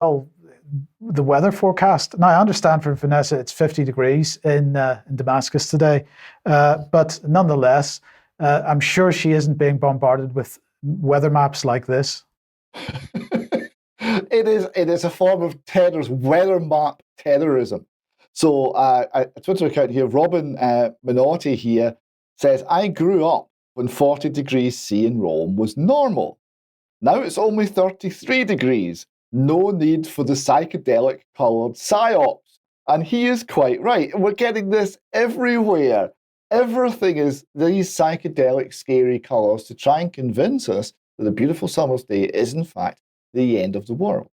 Well, the weather forecast. Now, I understand for Vanessa it's 50 degrees in Damascus today, but nonetheless, I'm sure she isn't being bombarded with weather maps like this. It is a form of terrorism, weather map terrorism. So a Twitter account here, Robin Monotti here, says, I grew up when 40 degrees C in Rome was normal. Now it's only 33 degrees. No need for the psychedelic coloured psyops. And he is quite right. We're getting this everywhere. Everything is these psychedelic scary colours to try and convince us that a beautiful summer's day is in fact the end of the world.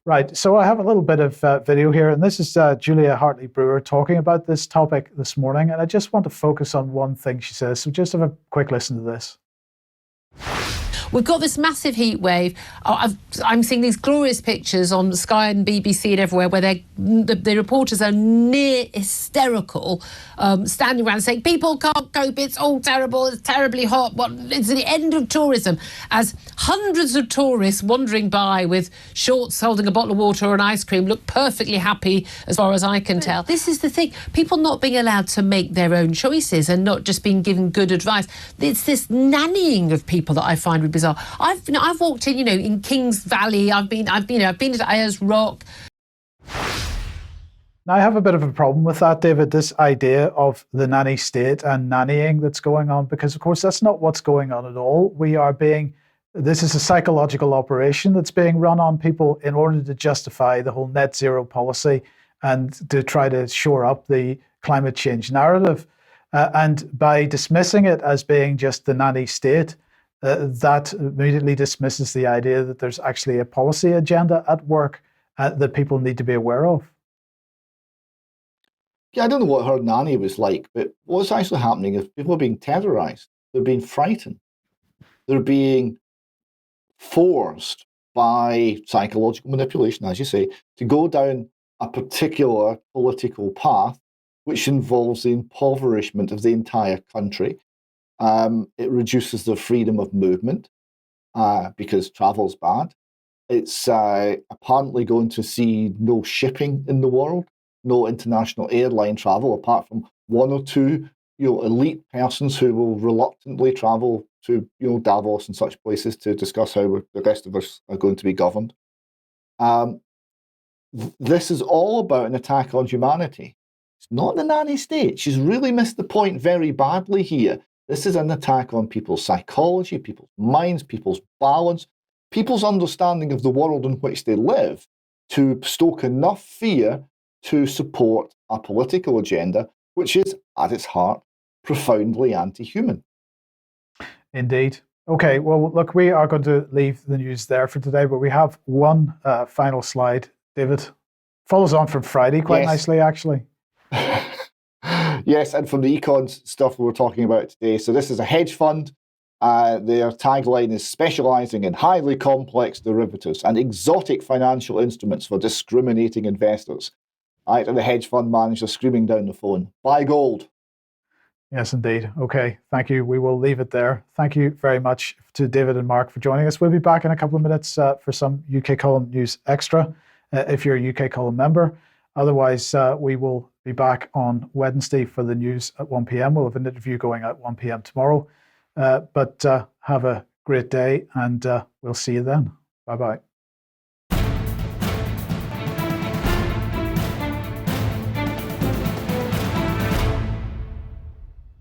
Right. So I have a little bit of video here, and this is Julia Hartley-Brewer talking about this topic this morning. And I just want to focus on one thing she says. So just have a quick listen to this. We've got this massive heat wave. I'm seeing these glorious pictures on Sky and BBC and everywhere where the reporters are near hysterical, standing around saying, people can't cope, it's all terrible, it's terribly hot, it's the end of tourism, as hundreds of tourists wandering by with shorts holding a bottle of water or an ice cream look perfectly happy as far as I can tell. This is the thing, people not being allowed to make their own choices and not just being given good advice. It's this nannying of people that I find bizarre. I've walked in, in Kings Valley. I've been to Ayers Rock. Now, I have a bit of a problem with that, David, this idea of the nanny state and nannying that's going on, because, of course, that's not what's going on at all. This is a psychological operation that's being run on people in order to justify the whole net zero policy and to try to shore up the climate change narrative. And by dismissing it as being just the nanny state, that immediately dismisses the idea that there's actually a policy agenda at work that people need to be aware of. Yeah, I don't know what her nanny was like, but what's actually happening is people are being terrorized. They're being frightened. They're being forced by psychological manipulation, as you say, to go down a particular political path, which involves the impoverishment of the entire country. It reduces their freedom of movement because travel's bad. It's apparently going to see no shipping in the world, no international airline travel, apart from one or two elite persons who will reluctantly travel to Davos and such places to discuss how the rest of us are going to be governed. This is all about an attack on humanity. It's not the nanny state. She's really missed the point very badly here. This is an attack on people's psychology, people's minds, people's balance, people's understanding of the world in which they live to stoke enough fear to support a political agenda, which is, at its heart, profoundly anti-human. Indeed. Okay, well, look, we are going to leave the news there for today, but we have one final slide. David, follows on from Friday quite nicely, actually. Yes, and from the econ stuff we were talking about today. So this is a hedge fund. Their tagline is specializing in highly complex derivatives and exotic financial instruments for discriminating investors. Right, and the hedge fund manager screaming down the phone, buy gold. Yes, indeed. Okay, thank you. We will leave it there. Thank you very much to David and Mark for joining us. We'll be back in a couple of minutes for some UK Column News Extra, if you're a UK Column member. Otherwise, we will be back on Wednesday for the news at 1 p.m. We'll have an interview going at 1 p.m. tomorrow. But have a great day, and we'll see you then. Bye-bye.